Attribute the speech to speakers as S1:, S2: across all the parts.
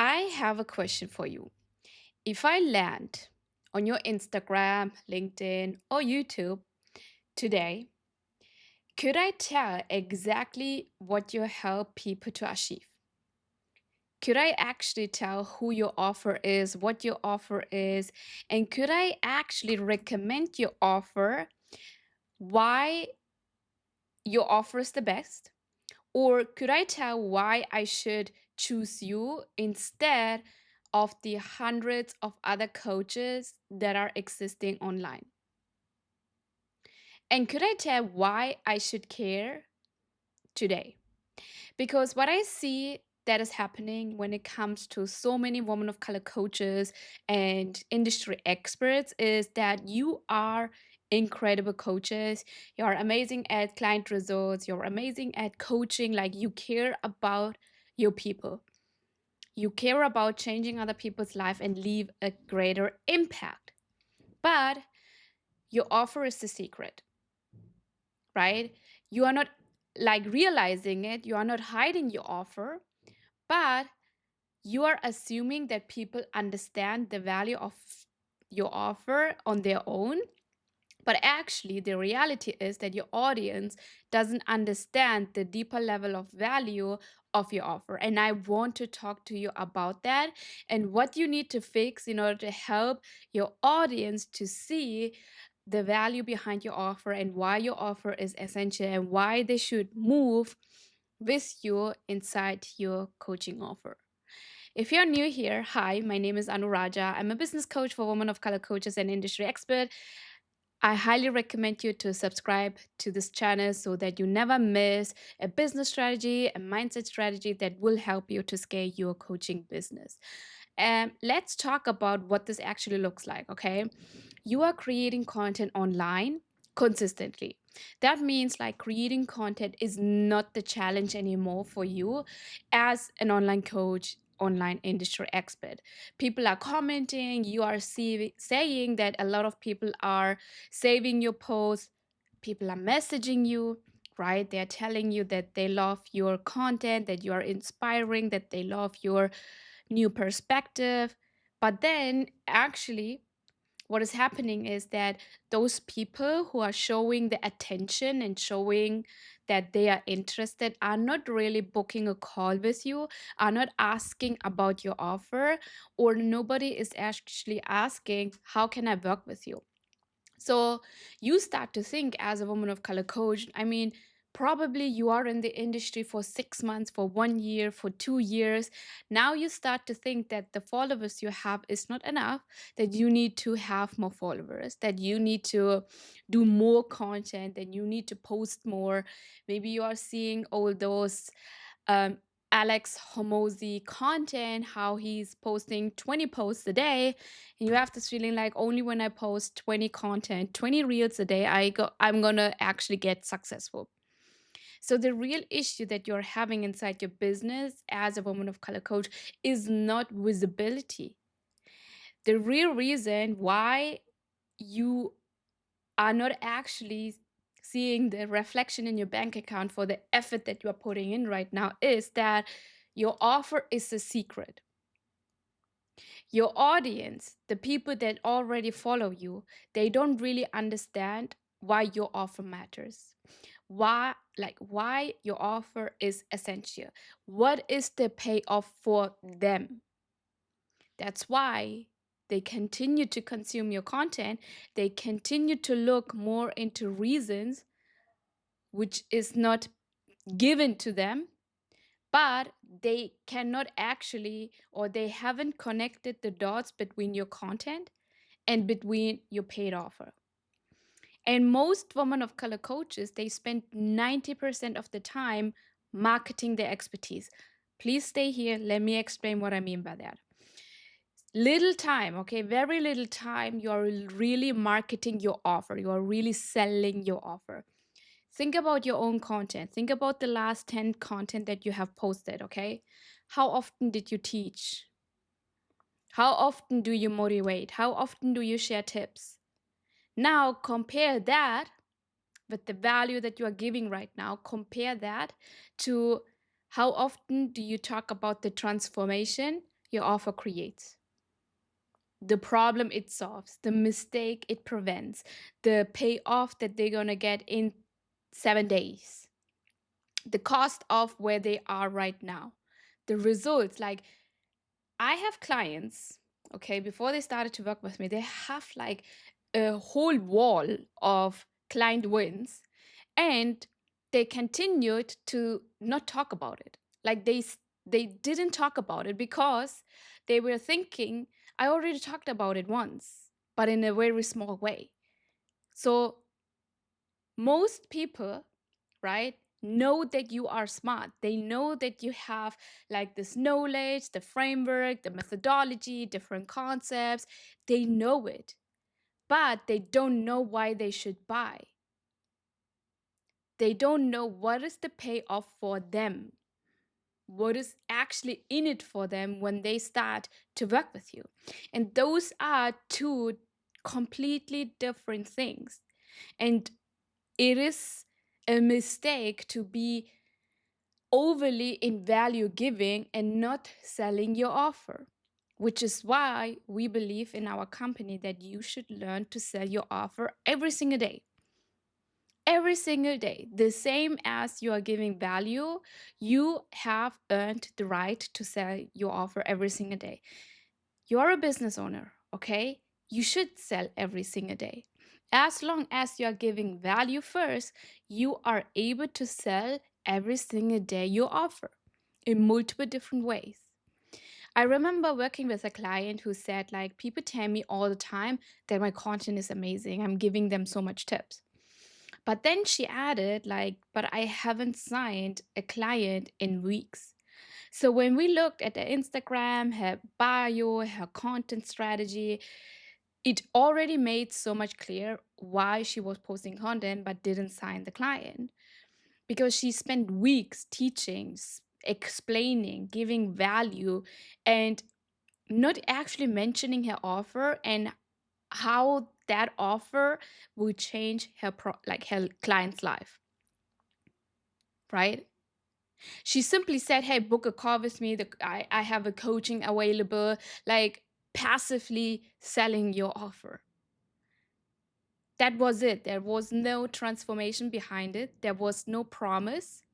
S1: I have a question for you. If I land on your Instagram, LinkedIn, or YouTube today, could I tell exactly what you help people to achieve? Could I actually tell who your offer is, what your offer is, and could I actually recommend your offer, why your offer is the best? Or could I tell why I should choose you instead of the hundreds of other coaches that are existing online? And could I tell why I should care today? Because what I see that is happening when it comes to so many women of color coaches and industry experts is that you are incredible coaches. You're amazing at client results. You're amazing at coaching. Like you care about your people. You care about changing other people's life and leave a greater impact. But your offer is the secret, right? You are not like realizing it. You are not hiding your offer, but you are assuming that people understand the value of your offer on their own. But actually, the reality is that your audience doesn't understand the deeper level of value of your offer. And I want to talk to you about that and what you need to fix in order to help your audience to see the value behind your offer and why your offer is essential and why they should move with you inside your coaching offer. If you're new here, hi, my name is Rajah. I'm a business coach for women of color coaches and industry expert. I highly recommend you to subscribe to this channel so that you never miss a business strategy, a mindset strategy that will help you to scale your coaching business. And let's talk about what this actually looks like, okay? You are creating content online consistently. That means like creating content is not the challenge anymore for you as an online coach, online industry expert. People are commenting, you are saying that a lot of people are saving your posts, people are messaging you, right? They're telling you that they love your content, that you are inspiring, that they love your new perspective. But then actually, what is happening is that those people who are showing the attention and showing that they are interested are not really booking a call with you, are not asking about your offer, or nobody is actually asking, how can I work with you? So you start to think as a woman of color coach, I mean, probably you are in the industry for 6 months, for 1 year, for 2 years. Now you start to think that the followers you have is not enough, that you need to have more followers, that you need to do more content, that you need to post more. Maybe you are seeing all those um, Alex Homozy content, how he's posting 20 posts a day. And you have this feeling like only when I post 20 content, 20 reels a day, I'm gonna actually get successful. So the real issue that you're having inside your business as a woman of color coach is not visibility. The real reason why you are not actually seeing the reflection in your bank account for the effort that you are putting in right now is that your offer is a secret. Your audience, the people that already follow you, they don't really understand why your offer matters. Why your offer is essential. What is the payoff for them? That's why they continue to consume your content. They continue to look more into reasons which is not given to them, but they cannot actually, or they haven't connected the dots between your content and between your paid offer. And most women of color coaches, they spend 90% of the time marketing their expertise. Please stay here. Let me explain what I mean by that. Little time, okay, very little time, you're really marketing your offer. You're really selling your offer. Think about your own content. Think about the last 10 content that you have posted, okay? How often did you teach? How often do you motivate? How often do you share tips? Now compare that with the value that you are giving right now. Compare that to how often do you talk about the transformation your offer creates, the problem it solves, the mistake it prevents, the payoff that they're going to get in 7 days, the cost of where they are right now, the results. Like, I have clients, okay, before they started to work with me, they have like a whole wall of client wins, and they continued to not talk about it. Like, they didn't talk about it because they were thinking, I already talked about it once, but in a very small way. So most people, right, know that you are smart. They know that you have like this knowledge, the framework, the methodology, different concepts. They know it, but they don't know why they should buy. They don't know what is the payoff for them, what is actually in it for them when they start to work with you. And those are two completely different things. And it is a mistake to be overly in value giving and not selling your offer, which is why we believe in our company that you should learn to sell your offer every single day. Every single day, the same as you are giving value, you have earned the right to sell your offer every single day. You're a business owner, okay? You should sell every single day. As long as you are giving value first, you are able to sell every single day your offer in multiple different ways. I remember working with a client who said, like, people tell me all the time that my content is amazing. I'm giving them so much tips. But then she added, like, but I haven't signed a client in weeks. So when we looked at her Instagram, her bio, her content strategy, it already made so much clear why she was posting content but didn't sign the client. Because she spent weeks teaching, explaining, giving value, and not actually mentioning her offer and how that offer will change her like her client's life, right? She simply said, hey, book a call with me. I have a coaching available, like passively selling your offer. That was it. There was no transformation behind it. There was no promise.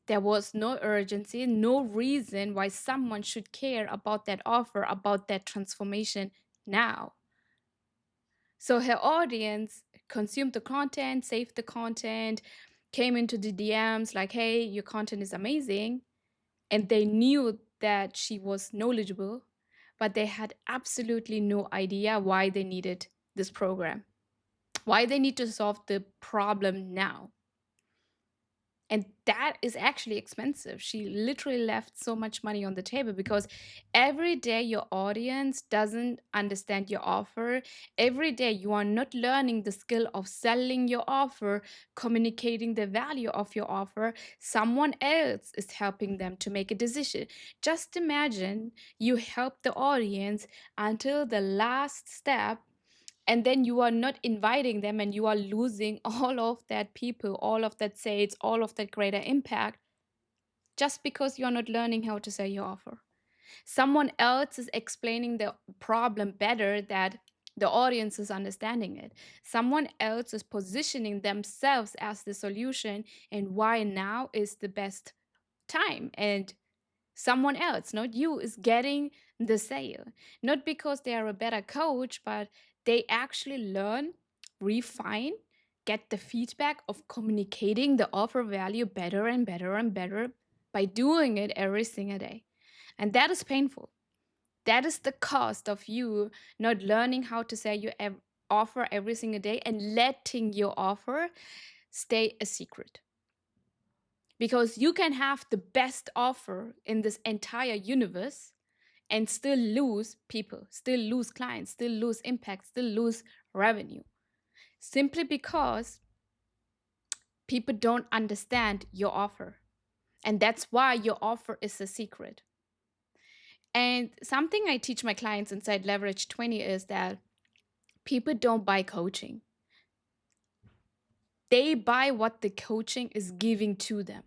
S1: There was no urgency, no reason why someone should care about that offer, about that transformation now. So her audience consumed the content, saved the content, came into the DMs like, hey, your content is amazing. And they knew that she was knowledgeable, but they had absolutely no idea why they needed this program, why they need to solve the problem now. And that is actually expensive. She literally left so much money on the table because every day your audience doesn't understand your offer. Every day you are not learning the skill of selling your offer, communicating the value of your offer. Someone else is helping them to make a decision. Just imagine you help the audience until the last step, and then you are not inviting them and you are losing all of that people, all of that sales, all of that greater impact, just because you're not learning how to sell your offer. Someone else is explaining the problem better, that the audience is understanding it. Someone else is positioning themselves as the solution and why now is the best time. And someone else, not you, is getting the sale. Not because they are a better coach, but they actually learn, refine, get the feedback of communicating the offer value better and better and better by doing it every single day. And that is painful. That is the cost of you not learning how to sell your offer every single day and letting your offer stay a secret. Because you can have the best offer in this entire universe and still lose people, still lose clients, still lose impact, still lose revenue. Simply because people don't understand your offer. And that's why your offer is a secret. And something I teach my clients inside Leverage 20 is that people don't buy coaching. They buy what the coaching is giving to them.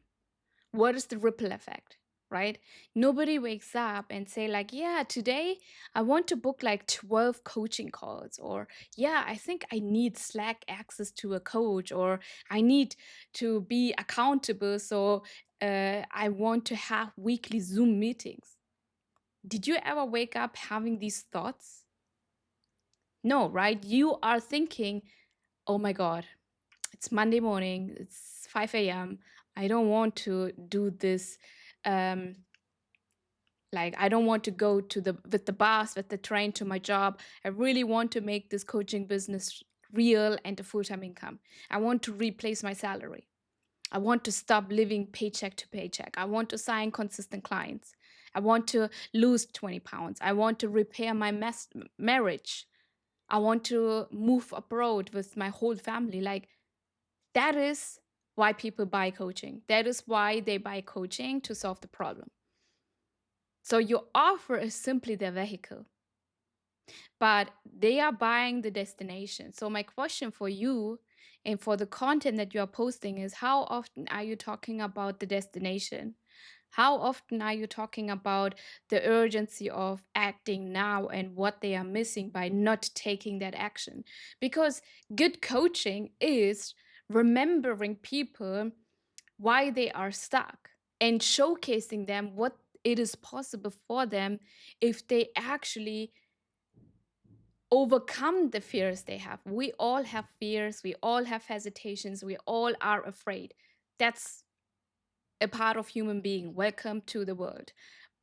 S1: What is the ripple effect? right? Nobody wakes up and say like, yeah, today I want to book like 12 coaching calls, or yeah, I think I need Slack access to a coach, or I need to be accountable, so I want to have weekly Zoom meetings. Did you ever wake up having these thoughts? No, right? You are thinking, oh my God, it's Monday morning, it's 5 a.m. I don't want to do this. Um, like I don't want to go to the with the bus, with the train to my job. I really want to make this coaching business real and a full-time income. I want to replace my salary. I want to stop living paycheck to paycheck. I want to sign consistent clients. I want to lose 20 pounds. I want to repair my marriage. I want to move abroad with my whole family. Like, that is why people buy coaching. That is why they buy coaching, to solve the problem. So your offer is simply the vehicle, but they are buying the destination. So my question for you and for the content that you are posting is, how often are you talking about the destination? How often are you talking about the urgency of acting now and what they are missing by not taking that action? Because good coaching is remembering people why they are stuck and showcasing them what it is possible for them if they actually overcome the fears they have. We all have fears, we all have hesitations, we all are afraid. That's a part of human being. Welcome to the world.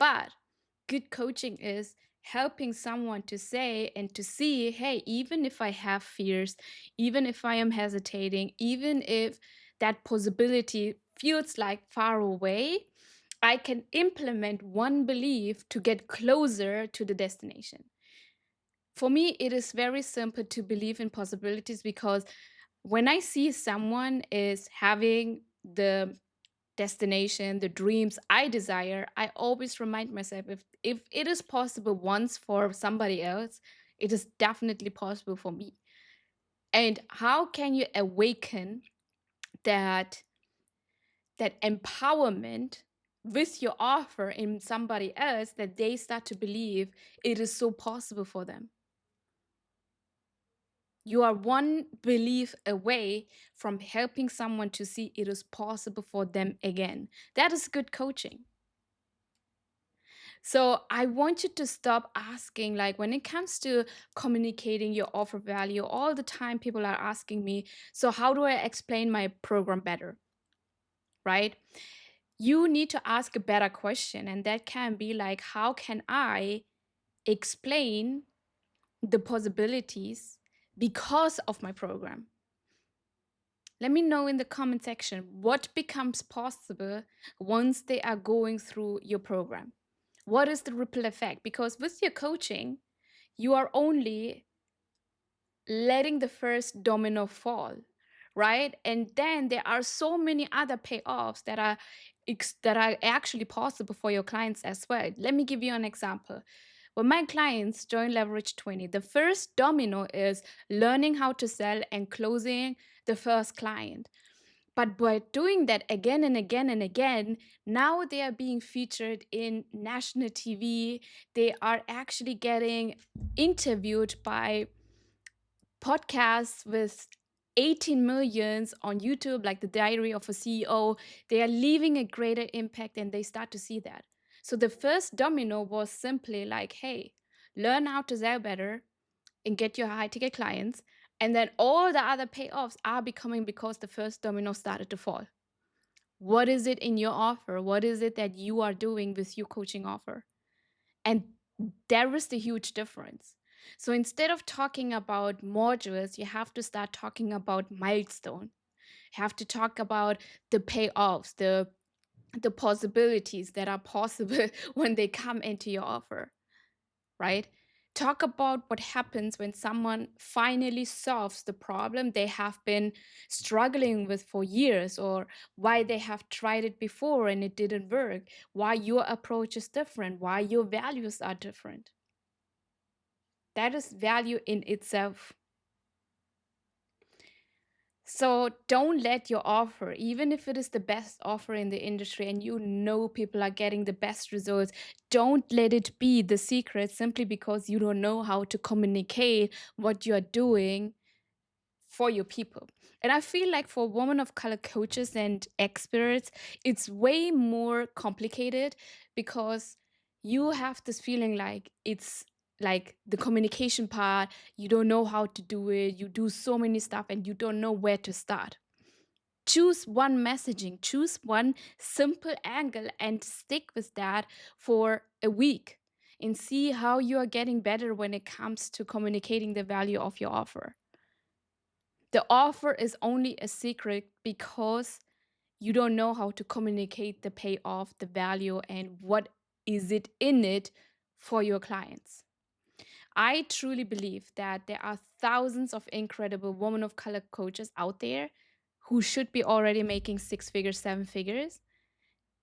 S1: But good coaching is helping someone to say and to see, hey, even if I have fears, even if I am hesitating, even if that possibility feels like far away, I can implement one belief to get closer to the destination. For me, it is very simple to believe in possibilities, because when I see someone is having the destination, the dreams I desire, I always remind myself, if it is possible once for somebody else, it is definitely possible for me. And how can you awaken that empowerment with your offer in somebody else, that they start to believe it is so possible for them? You are one belief away from helping someone to see it is possible for them again. That is good coaching. So I want you to stop asking, like, when it comes to communicating your offer value, all the time people are asking me, so how do I explain my program better? Right? You need to ask a better question. And that can be like, how can I explain the possibilities because of my program? Let me know in the comment section what becomes possible once they are going through your program. What is the ripple effect? Because with your coaching, you are only letting the first domino fall, right? And then there are so many other payoffs that are actually possible for your clients as well. Let me give you an example. When my clients join Leverage 20, the first domino is learning how to sell and closing the first client. But by doing that again and again and again, now they are being featured in national TV. They are actually getting interviewed by podcasts with 18 millions on YouTube, like The Diary of a CEO. They are leaving a greater impact, and they start to see that. So the first domino was simply like, hey, learn how to sell better and get your high ticket clients. And then all the other payoffs are becoming because the first domino started to fall. What is it in your offer? What is it that you are doing with your coaching offer? And there is the huge difference. So instead of talking about modules, you have to start talking about milestone. You have to talk about the payoffs, the possibilities that are possible when they come into your offer, right? Talk about what happens when someone finally solves the problem they have been struggling with for years, or why they have tried it before and it didn't work, why your approach is different, why your values are different. That is value in itself. So don't let your offer, even if it is the best offer in the industry and you know people are getting the best results, don't let it be the secret simply because you don't know how to communicate what you're doing for your people. And I feel like for women of color coaches and experts, it's way more complicated because you have this feeling like it's like the communication part, you don't know how to do it, you do so many stuff and you don't know where to start. Choose one messaging, choose one simple angle and stick with that for a week and see how you are getting better when it comes to communicating the value of your offer. The offer is only a secret because you don't know how to communicate the payoff, the value, and what is it in it for your clients. I truly believe that there are thousands of incredible women of color coaches out there who should be already making six figures, seven figures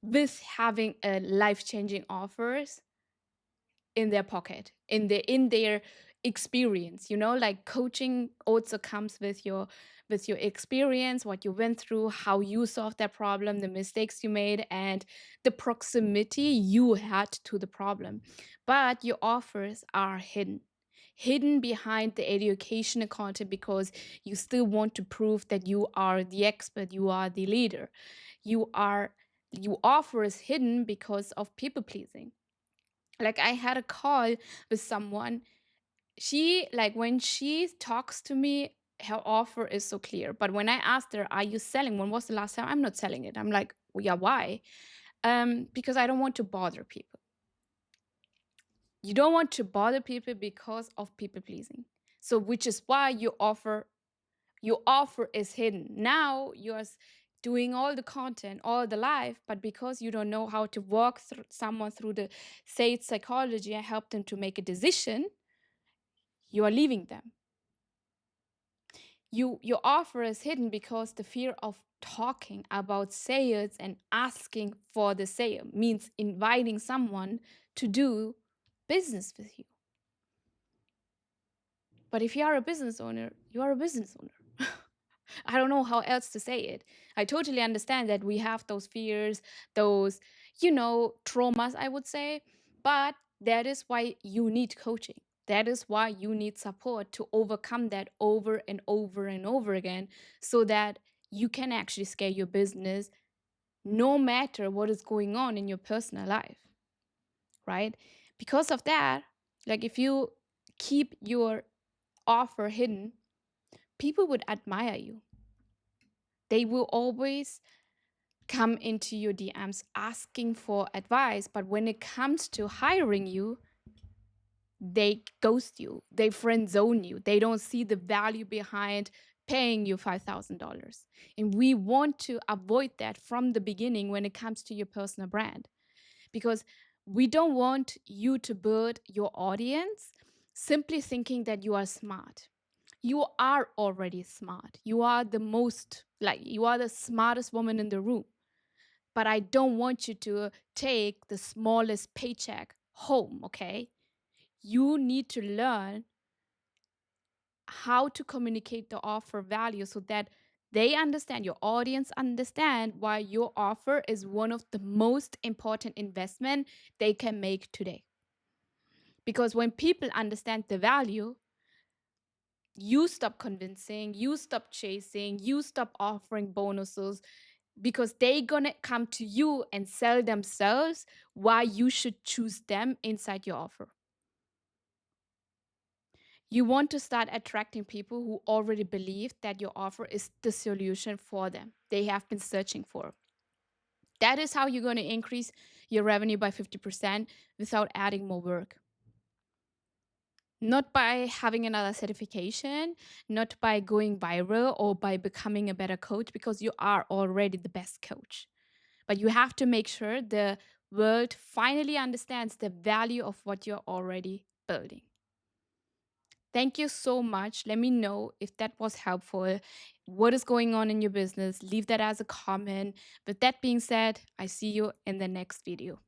S1: with having a life-changing offers in their pocket, in their experience. Like coaching also comes with your experience, what you went through, how you solved that problem, the mistakes you made, and the proximity you had to the problem. But your offers are hidden behind the educational content because you still want to prove that you are the expert, you are the leader. You offer is hidden because of people pleasing. Like I had a call with someone. She, like, when she talks to me, her offer is so clear, but when I asked her, are you selling, when was the last time, I'm not selling it. I'm like, well, yeah, why? Because I don't want to bother people. You don't want to bother people because of people pleasing. So which is why your offer is hidden. Now doing all the content, all the life, but because you don't know how to walk through someone through the sales psychology and help them to make a decision, you are leaving them. Your offer is hidden because the fear of talking about sales and asking for the sale means inviting someone to do business with you. But if you are a business owner, you are a business owner. I don't know how else to say it. I totally understand that we have those fears, those, traumas, I would say. But that is why you need coaching. That is why you need support to overcome that over and over and over again so that you can actually scale your business no matter what is going on in your personal life, right? Because of that, like if you keep your offer hidden, people would admire you. They will always come into your DMs asking for advice, but when it comes to hiring you, they ghost you, they friend zone you, they don't see the value behind paying you $5,000. And we want to avoid that from the beginning when it comes to your personal brand, because we don't want you to build your audience simply thinking that you are smart. You are already smart. You are you are the smartest woman in the room, but I don't want you to take the smallest paycheck home, okay? You need to learn how to communicate the offer value so that they understand, your audience understand why your offer is one of the most important investment they can make today. Because when people understand the value, you stop convincing, you stop chasing, you stop offering bonuses, because they gonna come to you and sell themselves why you should choose them inside your offer. You want to start attracting people who already believe that your offer is the solution for them they have been searching for. That is how you're going to increase your revenue by 50% without adding more work. Not by having another certification, not by going viral or by becoming a better coach, because you are already the best coach. But you have to make sure the world finally understands the value of what you're already building. Thank you so much. Let me know if that was helpful. What is going on in your business? Leave that as a comment. With that being said, I see you in the next video.